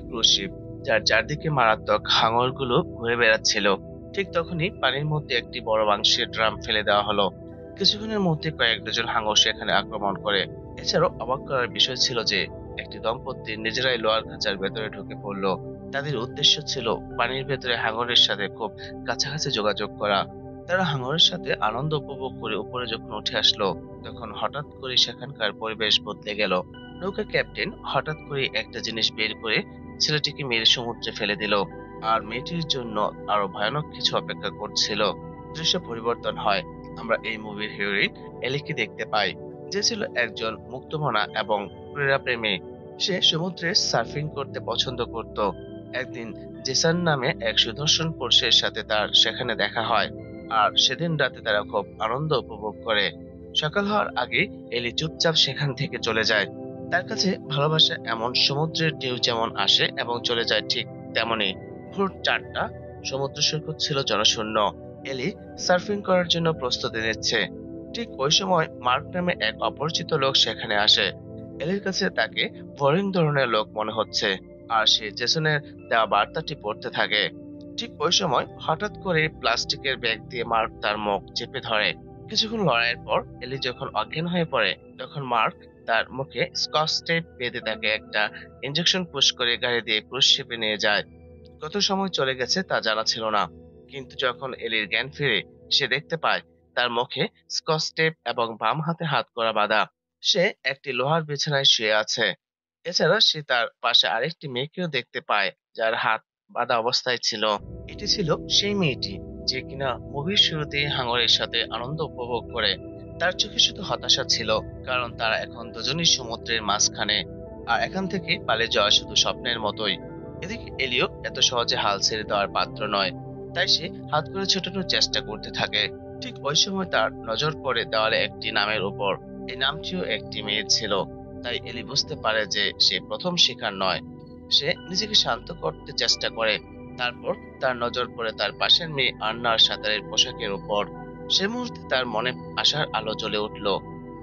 Cruise sheep, যার চারদিকে মারাত্মক হাঙরগুলো ঘুরে বেড়াচ্ছিল। ঠিক তখনই পানির মধ্যে একটি বড় মাংসের ড্রাম ফেলে দেওয়া হলো। কিছুক্ষণের মধ্যে কয়েক ডজন হাঙর সেখানে আক্রমণ করে। এছাড়াও অবাক করার বিষয় ছিল যে একটি দম্পতি নিজেরাই লোহার খাঁচার ভেতরে ঢুকে পড়লো। তাদের উদ্দেশ্য ছিল পানির ভেতরে হাঙরের সাথে খুব কাছাকাছি যোগাযোগ করা। তারা হাঙরের সাথে আনন্দ উপভোগ করে উপরে যখন উঠে আসলো, তখন হঠাৎ করে সেখানকার পরিবেশ বদলে গেল। নৌকা ক্যাপ্টেন হঠাৎ করে একটা জিনিস বের করে ছেলেটিকে মেরে সমুদ্রে ফেলে দিল। আর মেয়েটির জন্য আরো ভয়ানক কিছু অপেক্ষা করছিল। দৃশ্য পরিবর্তন হয়। আমরা এই মুভির হিরোইন এলিকে দেখতে পাই, যে ছিল একজন মুক্তমনা এবং ক্রীড়া প্রেমী। সে সমুদ্রে সার্ফিং করতে পছন্দ করত। একদিন জেসন নামে এক সুদর্শন পুরুষের সাথে তার সেখানে দেখা হয়। আর সেদিন রাতে তারা খুব আনন্দ উপভোগ করে। সকাল হওয়ার আগে এলি চুপচাপ সেখান থেকে চলে যায়। তার কাছে ভালোবাসা এমন সমুদ্রের ঢেউ যেমন আসে এবং চলে যায়, ঠিক তেমনি। ভোর 4টা, সমুদ্র সৈকত ছিল জনশূন্য। এলি সার্ফিং করার জন্য প্রস্তুতি নিচ্ছে। ঠিক ওই সময় মার্ক নামে এক অপরিচিত লোক সেখানে আসে। এলির কাছে তাকে বোরিং ধরনের লোক মনে হচ্ছে, আর সে জেসনের দেওয়া বার্তাটি পড়তে থাকে। ঠিক ওই সময় হঠাৎ করে প্লাস্টিকের ব্যাগ দিয়ে মার্ক তার মুখ চেপে ধরে। কিছুক্ষণ লড়াইয়ের পর এলি যখন অজ্ঞান হয়ে পড়ে, তখন মার্ক তার মুখে স্কচ টেপ বেঁধে তাকে একটা ইনজেকশন পুশ করে গাড়ি দিয়ে ক্রুজ শিপে নিয়ে যায়। কত সময় চলে গেছে তা জানা ছিল না, কিন্তু যখন এলির জ্ঞান ফিরে, সে দেখতে পায় তার মুখে স্কচ টেপ এবং বাম হাতে হাত করা বাঁধা। সে একটি লোহার বিছানায় শুয়ে আছে। এছাড়া সে তার পাশে আরেকটি মেয়েকেও দেখতে পায়, যার হাত বাঁধা অবস্থায় ছিল। এটি ছিল সেই মেয়েটি যে কিনা মুভির শুরুতে হাঙরের সাথে আনন্দ উপভোগ করে। তার চোখে শুধু হতাশা ছিল, কারণ তারা এখন দুজনই সমুদ্রের মাঝখানে, আর এখান থেকে পালিয়ে যাওয়া শুধু স্বপ্নের মতোই। এদিকে এলিও এত সহজে হাল ছেড়ে দেওয়ার পাত্র নয়, তাই সে হাত করে ছোটানোর চেষ্টা করতে থাকে। ঠিক ওই সময় তার নজর পড়ে দেওয়ালে একটি নামের উপর। এই নামটিও একটি মেয়ের ছিল। তাই এলি বুঝতে পারে যে সে প্রথম শিকার নয়। সে নিজেকে শান্ত করতে চেষ্টা করে। তারপর তার নজর পড়ে তার পাশের মেয়ে আন্নার সাঁতারের পোশাকের উপর। সে মুহূর্তে তার মনে আশার আলো জ্বলে উঠল।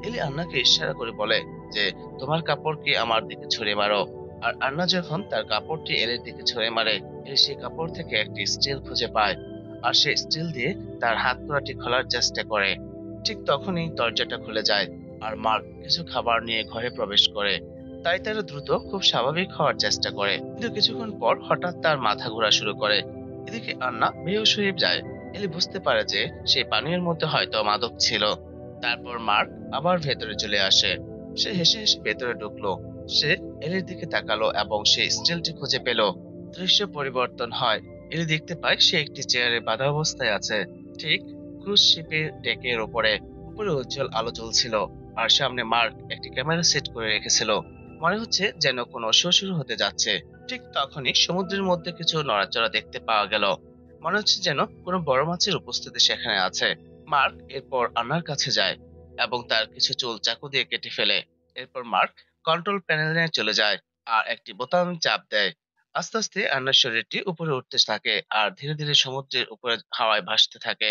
এলি আন্নাকে ইশারা করে বলে যে, তোমার কাপড়কে আমার দিকে ছুঁড়ে মারো। আর আন্না যখন তার কাপড়টি এলির দিকে ছুঁড়ে মারে, এলি সেই কাপড় থেকে একটি স্টিল খুঁজে পায়। আর সে স্টিল দিয়ে তার হাত কড়াটি খোলার চেষ্টা করে। ঠিক তখনই দরজাটা খুলে যায়, আর মার্ক কিছু খাবার নিয়ে ঘরে প্রবেশ করে। তাই তারা দ্রুত খুব স্বাভাবিক হওয়ার চেষ্টা করে, কিন্তু কিছুক্ষণ পর হঠাৎ তার মাথা ঘোরা শুরু করে। এদিকে আন্না বেহুশ হয়ে যায়। এলি বুঝতে পারে যে সেই পানীয়ের মধ্যে হয়তো মাদক ছিল। তারপর মার্ক আবার ভেতরে চলে আসে। সে হেসে হেসে ভেতরে ঢুকলো। সে এলির দিকে তাকালো এবং সে স্টিলটি খুঁজে পেল। দৃশ্য পরিবর্তন হয়। এলি দেখতে পায় সে একটি চেয়ারে বাঁধা অবস্থায় আছে, ঠিক ক্রুজ শিপের ডেকের উপরে। উপরে উজ্জ্বল আলো জ্বলছিল, আর সামনে মার্ক একটি ক্যামেরা সেট করে রেখেছিল। মনে হচ্ছে যেন কোনো শো শুরু হতে যাচ্ছে। ঠিক তখনই সমুদ্রের মধ্যে কিছু নড়াচড়া দেখতে পাওয়া গেল। মনে হচ্ছে যেন কোনো বড় মাছের উপস্থিতি সেখানে আছে। মার্ক এরপর আন্নার কাছে যায় এবং তার কিছু চুল চাকু দিয়ে কেটে ফেলে। এরপর মার্ক কন্ট্রোল প্যানেলে চলে যায় আর একটি বোতাম চাপ দেয়। আস্তে আস্তে আন্নার শরীরটি উপরে উঠতে থাকে আর ধীরে ধীরে সমুদ্রের উপরে হাওয়ায় ভাসতে থাকে।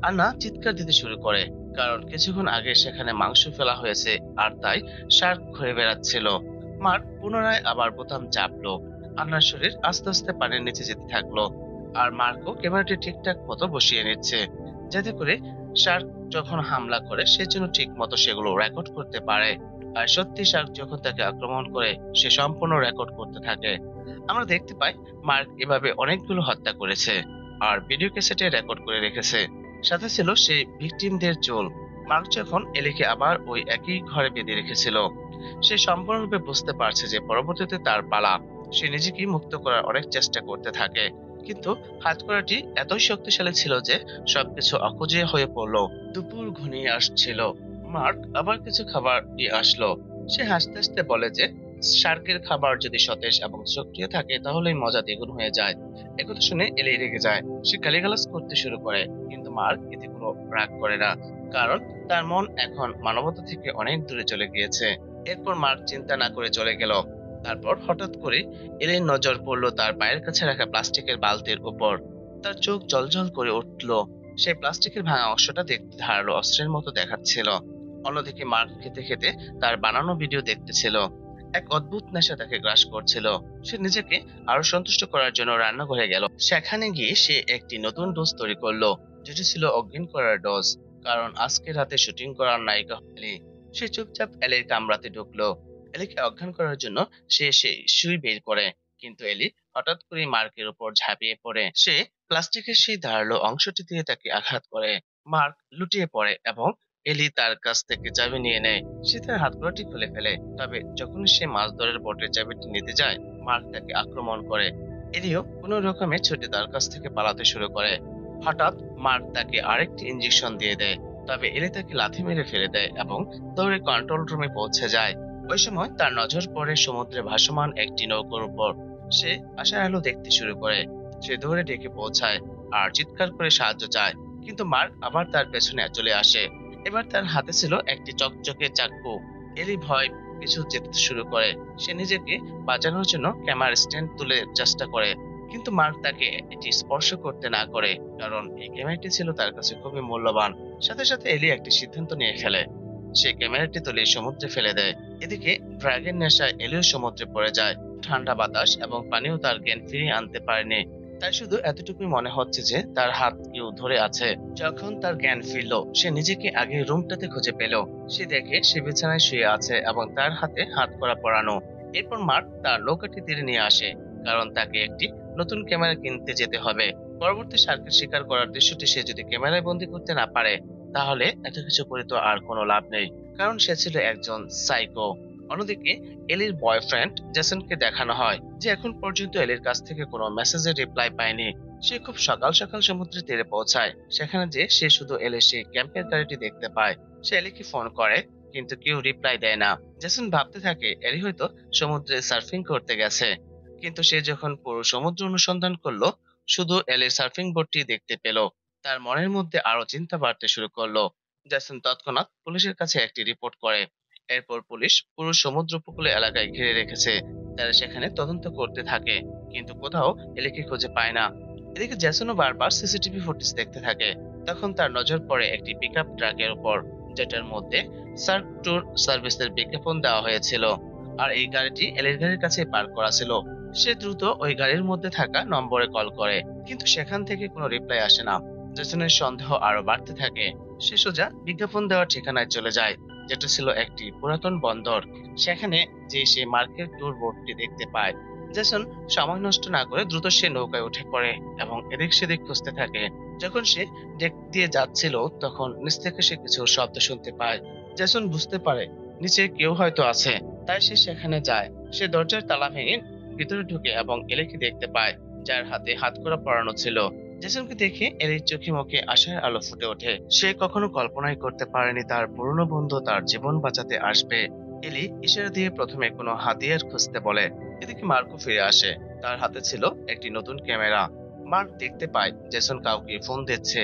আন্না চিৎকার দিতে শুরু করে, কারণ কিছুক্ষণ আগে সেখানে মাংস ফেলা হয়েছে, আর তাই শার্ক ঘুরে বেড়াচ্ছিল। মার্ক পুনরায় আবার বোতাম চাপলো। আন্নার শরীর আস্তে আস্তে পানির নিচে যেতে থাকলো, আর মার্কও ক্যামেরাটি ঠিকঠাক মতো বসিয়ে নিচ্ছে, যাতে করে শার্ক যখন হামলা করে সেজন্য ঠিক মতো সেগুলো রেকর্ড করতে পারে। আর সত্যি শার্ক যখন তাকে আক্রমণ করে, সে সম্পূর্ণ রেকর্ড করতে থাকে। আমরা দেখতে পাই মার্ক এভাবে অনেকগুলো হত্যা করেছে আর ভিডিও ক্যাসেটে রেকর্ড করে রেখেছে। সাথে ছিল সেই ভিকটিমদের চুল। মার্ক যখন এলিকে আবার ওই একই ঘরে বেঁধে রেখেছিল, সে সম্পূর্ণরূপে বুঝতে পারছে যে পরবর্তীতে তার পালা। সে নিজেকে মুক্ত করার অনেক চেষ্টা করতে থাকে, কিন্তু হাতকড়াটি এতই শক্তিশালী ছিল যে সবকিছু অকুজে হয়ে পড়লো। দুপুর ঘনিয়ে আসছিল। মার্ক আবার কিছু খাবার নিয়ে আসলো। সে হাসতে হাসতে বলে যে শার্কের খাবার যদি সতেজ এবং সক্রিয় থাকে তাহলেই মজা দ্বিগুণ হয়ে যায়। একথা শুনে এলি রেগে যায়। সে গালিগালাজ করতে শুরু করে, কিন্তু মার্ক এতে কোনো রাগ করে না, কারণ তার মন এখন মানবতা থেকে অনেক দূরে চলে গিয়েছে। এরপর মার্ক চিন্তা না করে চলে গেল। তারপর হঠাৎ করে এলির নজর পড়লো তার পায়ের কাছে রাখা প্লাস্টিকের বালতির উপর। তার চোখ জ্বলজ্বল করে উঠল। সেই প্লাস্টিকের ভাঙা অংশটা দেখতে ধারালো অস্ত্রের মতো দেখাচ্ছিল। অন্যদিকে মার্ক খেতে খেতে তার বানানো ভিডিও দেখতেছিল। এক অদ্ভুত নেশা তাকে গ্রাস করছিল। সে নিজেকে আরো সন্তুষ্ট করার জন্য রান্নাঘরে গেল। সেখানে গিয়ে সে একটি নতুন ডোজ তৈরি করলো, যেটি ছিল অজ্ঞান করার ডোজ। কারণ আজকে রাতে শুটিং করার নায়িকা এলি। সে চুপচাপ এলির কামরাতে ঢুকলো। এলিকে অজ্ঞান করার জন্য সে সেই সুই বের করে, কিন্তু এলি হঠাৎ করে মার্কের উপর ঝাঁপিয়ে পড়ে। সে প্লাস্টিকের সেই ধারালো অংশটি দিয়ে তাকে আঘাত করে। মার্ক লুটিয়ে পড়ে এবং এলি তার কাছ থেকে চাবি নিয়ে নেয়। সে তার হাতকড়াটি খুলে ফেলে। তবে যখন সে মাছ ধরার বটের চাবিটি নিতে যায়, মার্ক তাকে আক্রমণ করে। এলিও কোনো রকমে ছুটে তার কাছ থেকে পালাতে শুরু করে। হঠাৎ মার্ক তাকে আরেকটি ইঞ্জেকশন দিয়ে দেয়। তবে এলি তাকে লাথি মেরে ফেলে দেয় এবং দৌড়ে কন্ট্রোল রুমে পৌঁছে যায়। ওই সময় তার নজর পড়ে সমুদ্রে ভাসমান একটি নৌকার উপর। সে আশার আলো দেখতে শুরু করে। সে দৌড়ে ডেকে পৌঁছায় আর চিৎকার করে সাহায্য চায়, কিন্তু মার্ক আবার তার পেছনে চলে আসে। এবার তার হাতে ছিল একটি চকচকে চাকু। এলি ভয় পিছু যেতে শুরু করে। সে নিজেকে বাঁচানোর জন্য ক্যামেরা স্ট্যান্ড তুলে চেষ্টা করে, কিন্তু মার্ক তাকে এটি স্পর্শ করতে না করে, কারণ এই ক্যামেরাটি ছিল তার কাছে খুবই মূল্যবান। সাথে সাথে এলি একটি সিদ্ধান্ত নিয়ে ফেলে। সে ক্যামেরাটি তুলে সমুদ্রে ফেলে দেয়। এদিকে ড্রাগের নেশায় এলিও সমুদ্রে পড়ে যায়। ঠান্ডা বাতাস এবং পানিও তার জ্ঞান ফিরিয়ে আনতে পারেনি। তাই শুধু এতটুকুই মনে হচ্ছে যে তার হাত কেউ ধরে আছে। যখন তার জ্ঞান ফিরল, সে নিজেকে আগের রুমটাতে খুঁজে পেল। সে দেখে সে বিছানায় শুয়ে আছে এবং তার হাতে হাত করা পরানো। এরপর মার্ক তার নৌকাটি তীরে নিয়ে আসে, কারণ তাকে একটি নতুন ক্যামেরা কিনতে যেতে হবে। পরবর্তী শার্কের শিকার করার দৃশ্যটি সে যদি ক্যামেরায় বন্দি করতে না পারে, তাহলে এত কিছু করে তো আর কোনো লাভ নেই, কারণ সে ছিল একজন সাইকো। অন্যদিকে এলির বয়ফ্রেন্ড জেসনকে দেখানো হয় যে এখন পর্যন্ত এলির কাছ থেকে কোনো মেসেজের রিপ্লাই পায়নি। সে খুব সকাল সকাল সমুদ্রের তীরে পৌঁছায়। সেখানে যে সে শুধু এলির সেই ক্যাম্পের গাড়িটি দেখতে পায়। সে এলিকে ফোন করে, কিন্তু কেউ রিপ্লাই দেয় না। জেসন ভাবতে থাকে এলি হয়তো সমুদ্রে সার্ফিং করতে গেছে। কিন্তু সে যখন পুরো সমুদ্র অনুসন্ধান করলো, শুধু এলির সার্ফিং বোটটি দেখতে পেল। তার মনের মধ্যে আরো চিন্তা বাড়তে শুরু করলো। জেসন তৎক্ষণাৎ পুলিশের কাছে একটি রিপোর্ট করে। এরপর পুলিশ পুরো সমুদ্র উপকূল এলাকায় ঘিরে রেখেছে। তারা সেখানে তদন্ত করতে থাকে, কিন্তু কোথাও এলিকে খুঁজে পায় না। এদিকে জ্যাসনও বারবার সিসিটিভি ফুটেজ দেখতে থাকে। তখন তার নজর পড়ে একটি পিকআপ ট্রাকের উপর, যেটার মধ্যে সার্ক ট্যুর সার্ভিসের বিজ্ঞাপন দেওয়া হয়েছিল। আর এই গাড়িটি এলির গাড়ির কাছে পার্ক করা ছিল। সে দ্রুত ওই গাড়ির মধ্যে থাকা নম্বরে কল করে, কিন্তু সেখান থেকে কোনো রিপ্লাই আসে না। জ্যাসনের সন্দেহ আরো বাড়তে থাকে। সে সোজা বিজ্ঞাপন দেওয়ার ঠিকানায় চলে যায়, যেটা ছিল একটি পুরাতন বন্দর। সেখানে যে সে মার্কেট ট্যুর বোর্ডটি দেখতে পায়। জেসন সময় নষ্ট না করে দ্রুত সে নৌকায় উঠে পড়ে এবং এদিক সেদিক খুঁজতে থাকে। যখন সে ডেক দিয়ে যাচ্ছিল, তখন নিচ থেকে সে কিছু শব্দ শুনতে পায়। জেসন বুঝতে পারে নিচে কেউ হয়তো আছে, তাই সে সেখানে যায়। সে দরজার তালা ভেঙে ভিতরে ঢুকে এবং এলিকে দেখতে পায়, যার হাতে হাতকড়া পরানো ছিল। জেসনকে দেখে এলির চোখে মুখে আশার আলো ফুটে ওঠে। সে কখনো কল্পনাই করতে পারেনি তার পুরনো বন্ধু তার জীবন বাঁচাতে আসবে। এলি ইশারা দিয়ে প্রথমে কোনো হাতিয়ার খুঁজতে বলে। এদিকে মার্কও ফিরে আসে। তার হাতে ছিল একটি নতুন ক্যামেরা। মার্ক দেখতে পায় জেসন কাউকে ফোন দিচ্ছে।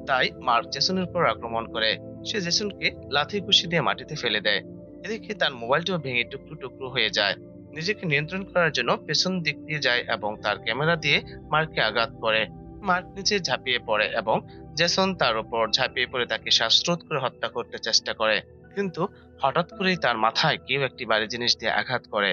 তাই মার্ক জেসনের উপর আক্রমণ করে। সে জেসনকে লাথি ঘুষি দিয়ে মাটিতে ফেলে দেয়। এদিকে তার মোবাইলটিও ভেঙে টুকরো টুকরো হয়ে যায়। নিজেকে নিয়ন্ত্রণ করার জন্য পেছন দিক দিয়ে যায় এবং তার ক্যামেরা দিয়ে মার্ককে আঘাত করে। মার্ক নিচে ঝাঁপিয়ে পড়ে এবং জেসন তার উপর ঝাঁপিয়ে পড়ে তাকে শ্বাসরোধ করে হত্যা করতে চেষ্টা করে। কিন্তু হঠাৎ করেই তার মাথায় কেউ একটি ভারী জিনিস দিয়ে আঘাত করে।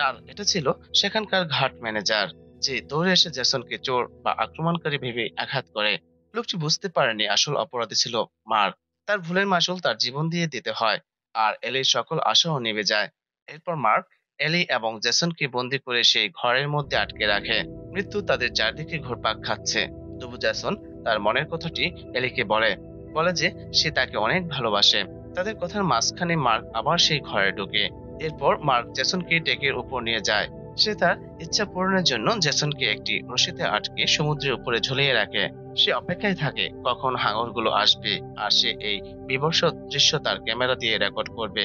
আর এটা ছিল সেখানকার ঘাট ম্যানেজার, যে দৌড়ে এসে জেসনকে চোর বা আক্রমণকারী ভেবে আঘাত করে। লোকটি বুঝতে পারেনি আসল অপরাধী ছিল মার্ক। তার ভুলের মাসুল তার জীবন দিয়ে দিতে হয়। আর এলির সকল আশাও নিভে যায়। এরপর মার্ক এলি এবং জেসনকে বন্দি করে সেই ঘরের মধ্যে আটকে রাখে। মৃত্যু তাদের চারদিকে ঘুরপাক খাচ্ছে। তবু জেসন তার মনের কথাটি এলিকে বলে, বলে যে সে তাকে অনেক ভালোবাসে। তাদের কথার মাঝখানে মার্ক আবার সেই ঘরে ঢোকে। এরপর মার্ক জেসনকে ডেকের উপর নিয়ে যায়। সে তার ইচ্ছা পূরণের জন্য জেসনকে একটি রশিতে আটকে সমুদ্রের উপরে ঝুলিয়ে রাখে। সে অপেক্ষায় থাকে কখন হাঙরগুলো আসবে আর সে এই বিভৎস দৃশ্য তার ক্যামেরা দিয়ে রেকর্ড করবে।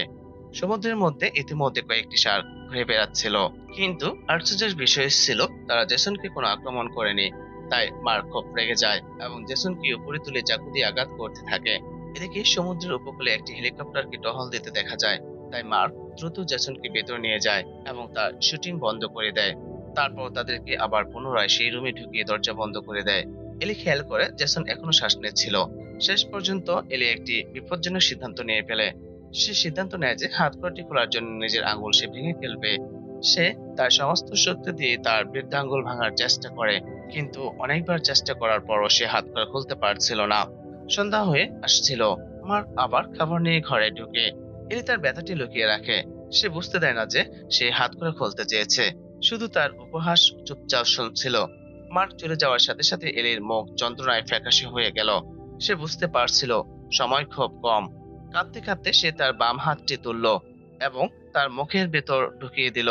সমুদ্রের মধ্যে ইতিমধ্যে কয়েকটি শার্ক ঘুরে বেড়াচ্ছিল, কিন্তু আশ্চর্যের বিষয় ছিল তারা জেসনকে কোনো আক্রমণ করেনি। তাই মার্ক খুব রেগে যায় এবং জেসনকে উপরে তুলে চাকু দিয়ে আঘাত করতে থাকে। এদিকে সমুদ্রের উপকূলে একটি হেলিকপ্টারকে টহল দিতে দেখা যায়। তাই মার্ক দ্রুত জেসনকে ভেতর নিয়ে যায় এবং তার শুটিং বন্ধ করে দেয়। তারপর তাদেরকে আবার পুনরায় সেই রুমে ঢুকিয়ে দরজা বন্ধ করে দেয়। এলি খেয়াল করে জেসন এখনো শ্বাস নিচ্ছিল। শেষ পর্যন্ত এলি একটি বিপজ্জনক সিদ্ধান্ত নিয়ে ফেলে। সে সিদ্ধান্ত নেয় যে হাতকড়াটি খোলার জন্য নিজের আঙুল সে ভেঙে ফেলবে। সে তার সমস্ত শক্তি দিয়ে তার বৃদ্ধাঙ্গুল ভাঙার চেষ্টা করে, কিন্তু অনেকবার চেষ্টা করার পরও সে হাতকড়া খুলতে পারছিল না। সন্ধ্যা হয়ে আসছিল। মার্ক আবার খাবার নিয়ে ঘরে ঢুকে। এলি তার ব্যথাটি লুকিয়ে রাখে। সে বুঝতে দেয় না যে সে হাতকড়া খুলতে চেয়েছে, শুধু তার উপহাস চুপচাপ শুনছিল। মার্ক চলে যাওয়ার সাথে সাথে এলির মুখ যন্ত্রণায় ফ্যাকাশে হয়ে গেল। সে বুঝতে পারছিল সময় খুব কম। কাঁদতে কাঁদতে সে তার বাম হাতটি তুলল এবং তার মুখের ভেতর ঢুকিয়ে দিল।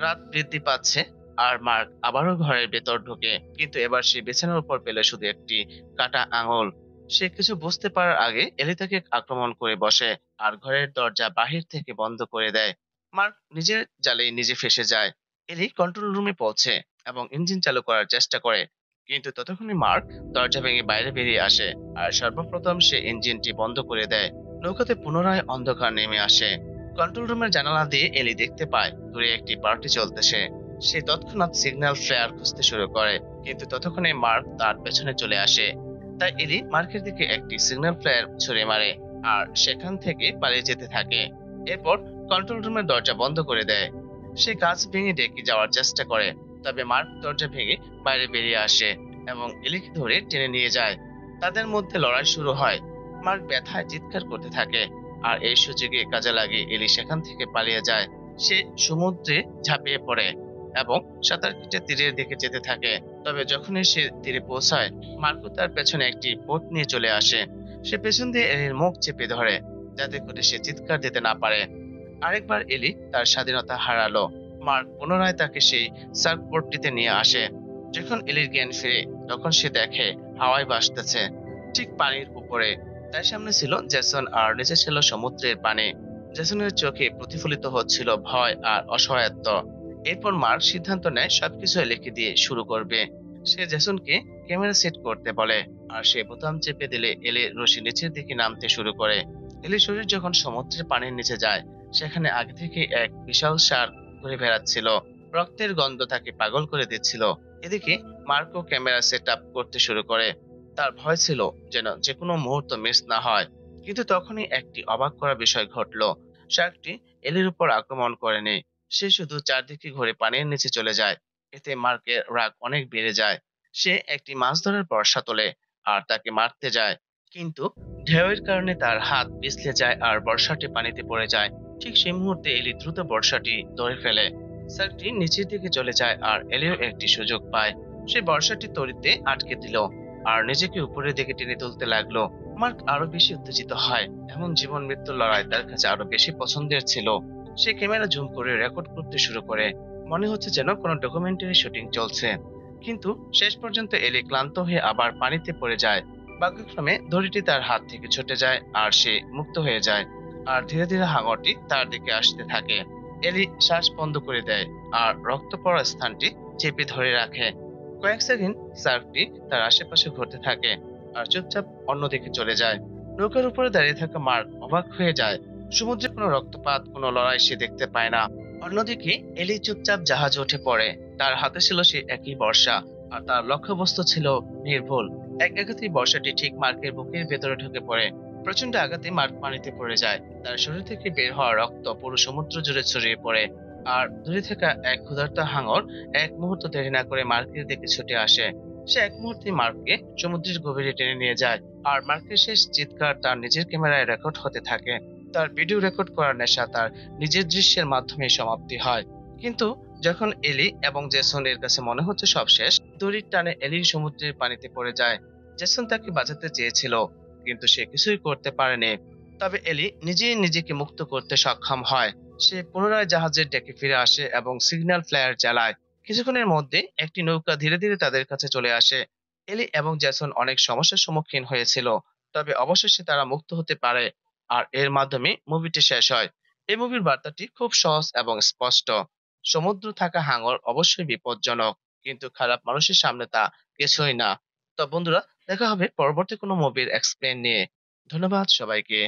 রাত বৃদ্ধি পাচ্ছে আর মার্ক আবারও ঘরের ভেতর ঢোকে, কিন্তু এবার সে বিছানার উপর পেল শুধু একটি কাটা আঙুল। সে কিছু বুঝতে পারার আগে এলি তাকে আক্রমণ করে বসে আর ঘরের দরজা বাহির থেকে বন্ধ করে দেয়। মার্ক নিজের জালে নিজে ফেঁসে যায়। এলি কন্ট্রোল রুমে পৌঁছে এবং ইঞ্জিন চালু করার চেষ্টা করে, কিন্তু ততক্ষণে মার্ক দরজা ভেঙে বাইরে বেরিয়ে আসে আর সর্বপ্রথম সে ইঞ্জিনটি বন্ধ করে দেয়। নৌকাতে পুনরায় অন্ধকার নেমে আসে। কন্ট্রোল রুমের জানালা দিয়ে এলি দেখতে পায় দূরে একটি পার্টি চলতেছে। সে তৎক্ষণাৎ সিগন্যাল ফ্লেয়ার খুঁজতে শুরু করে, কিন্তু ততক্ষণে মার্ক তার পেছনে চলে আসে। তাই এলি মার্কের দিকে একটি সিগন্যাল ফ্লেয়ার ছুড়ে মারে আর সেখান থেকে পালিয়ে যেতে থাকে। এরপর কন্ট্রোল রুমের দরজা বন্ধ করে দেয়। সে কাঁচ ভেঙে ডেকে যাওয়ার চেষ্টা করে, তবে মার্ক দরজা ভেঙে বাইরে বেরিয়ে আসে এবং এলিকে ধরে টেনে নিয়ে যায়। তাদের মধ্যে লড়াই শুরু হয়। মার্ক ব্যথায় চিৎকার করতে থাকে আর এই সুযোগে কাজে লাগে এলি সেখান থেকে পালিয়ে যায়। সে সমুদ্রে ঝাঁপিয়ে পড়ে এবং সাঁতার কেটে তীরের দিকে যেতে থাকে। তবে যখনই সে তীরে পৌঁছায়, মার্কো তার পেছনে একটি বোট নিয়ে চলে আসে। সে পেছন দিয়ে এলির মুখ চেপে ধরে, যাতে করে সে চিৎকার দিতে না পারে। আরেকবার এলি তার স্বাধীনতা হারালো। মার্ক পুনরায় তাকে সেই সার্ফবোর্ডটিতে নিয়ে আসে। যখন এলির জ্ঞান ফিরে, তখন সে দেখে হাওয়ায় ভাসতেছে ঠিক পানির উপরে। তার সামনে ছিল জেসন আর নিচে ছিল সমুদ্রের পানি। জেসনের চোখে প্রতিফলিত হচ্ছিল ভয় আর অসহায়ত্ব। এরপর মার্ক সিদ্ধান্ত নেয় সবকিছু লিখে দিয়ে শুরু করবে। সে জেসনকে ক্যামেরা সেট করতে বলে আর সে বোতাম চেপে দিলে এলি রশি নিচের দিকে নামতে শুরু করে। এলির শরীর যখন সমুদ্রের পানির নিচে যায়, সেখানে আগে থেকে এক বিশাল শার্ক ঘুরে বেড়াচ্ছিল। রক্তের গন্ধ তাকে পাগল করে দিচ্ছিল। এদিকে মার্কো ক্যামেরা সেট আপ করতে শুরু করে। তার ভয় ছিল যেন যে কোনো মুহূর্ত মিস না হয়। কিন্তু তখনই একটি অবাক করা বিষয় ঘটলো। শার্কটি এলির উপর আক্রমণ করেনি। সে শুধু চারদিকে ঘুরে পানির নিচে চলে যায়। এতে মার্কের রাগ অনেক বেড়ে যায়। সে একটি মাছ ধরার বর্শা তোলে আর তাকে মারতে যায়, কিন্তু ঢেউয়ের কারণে তার হাত পিছলে যায় আর বর্শাটি পানিতে পড়ে যায়। ঠিক সেই মুহূর্তে এলি দ্রুত বর্শাটি ধরে ফেলে। শার্কটি নিচের দিকে চলে যায় আর এলিও একটি সুযোগ পায়। সে বর্শাটি তড়িতে আটকে দিল আর নিজেকে উপরের দিকে টেনে তুলতে লাগলো। মার্ক আরো বেশি উত্তেজিত হয়। এমন জীবন মৃত্যুর লড়াই তার কাছে আরো বেশি পছন্দের ছিল। সে ক্যামেরা জুম করে রেকর্ড করতে শুরু করে। মনে হচ্ছে যেন কোনো ডকুমেন্টারি শুটিং চলছে। কিন্তু শেষ পর্যন্ত এলি ক্লান্ত হয়ে আবার পানিতে পড়ে যায়। ভাগ্যক্রমে দড়িটি তার হাত থেকে ছুটে যায় আর সে মুক্ত হয়ে যায়। আর ধীরে ধীরে হাঙরটি তার দিকে আসতে থাকে। এলি শ্বাস বন্ধ করে দেয় আর রক্ত পড়া স্থানটি চেপে ধরে রাখে। কয়েক সেকেন্ড সার্কটি তার আশেপাশে ঘুরতে থাকে আর চুপচাপ অন্যদিকে চলে যায়। নৌকার উপরে দাঁড়িয়ে থাকা মার্ক অবাক হয়ে যায়। সমুদ্রে কোনো রক্তপাত, কোনো লড়াই সে দেখতে পায় না। অন্যদিকে এলি চুপচাপ জাহাজে উঠে পড়ে। তার হাতে ছিল সে একই বর্শা আর তার লক্ষ্যবস্তু ছিল নির্ভুল। এক আঘাতেই বর্শাটি ঠিক মার্কের বুকের ভেতরে ঢুকে পড়ে। প্রচন্ড আঘাতে মার্ক পানিতে পড়ে যায়। তার শরীর থেকে বের হওয়া রক্ত পুরো সমুদ্র জুড়ে ছড়িয়ে পড়ে। আর দূরে থাকা এক ক্ষুধার্ত হাঙর এক মুহূর্ত দেরি না করে মার্কের দিকে ছুটে আসে। সে এক মুহূর্তে মার্ককে সমুদ্রের গভীরে টেনে নিয়ে যায় আর মার্কের শেষ চিৎকার তার নিজের ক্যামেরায় রেকর্ড হতে থাকে। তার ভিডিও রেকর্ড করার নেশা তার নিজের দৃশ্যের মাধ্যমে সমাপ্তি হয়। কিন্তু যখন এলি এবং জেসনের কাছে মনে হচ্ছে সব শেষ, দড়ির টানে এলির সমুদ্রের পানিতে পড়ে যায়। জেসন তাকে বাঁচাতে চেয়েছিল, কিন্তু সে কিছুই করতে পারেনি। তবে এলি নিজেই নিজেকে মুক্ত করতে সক্ষম হয়। সে পুনরায় জাহাজের ডেকে ফিরে আসে এবং সিগন্যাল ফ্লায়ার চালায়। কিছুক্ষণের মধ্যে একটি নৌকা ধীরে ধীরে তাদের কাছে চলে আসে। এলি এবং জ্যাসন অনেক সমস্যার সম্মুখীন হয়েছিল, তবে অবশেষে তারা মুক্ত হতে পারে আর এর মাধ্যমে মুভিটি শেষ হয়। এই মুভির বার্তাটি খুব সহজ এবং স্পষ্ট। সমুদ্র থাকা হাঙর অবশ্যই বিপজ্জনক, কিন্তু খারাপ মানুষের সামনে তা কিছুই না। তো বন্ধুরা, দেখা হবে পরবর্তী কোনো মুভির এক্সপ্লেন নিয়ে। ধন্যবাদ সবাইকে।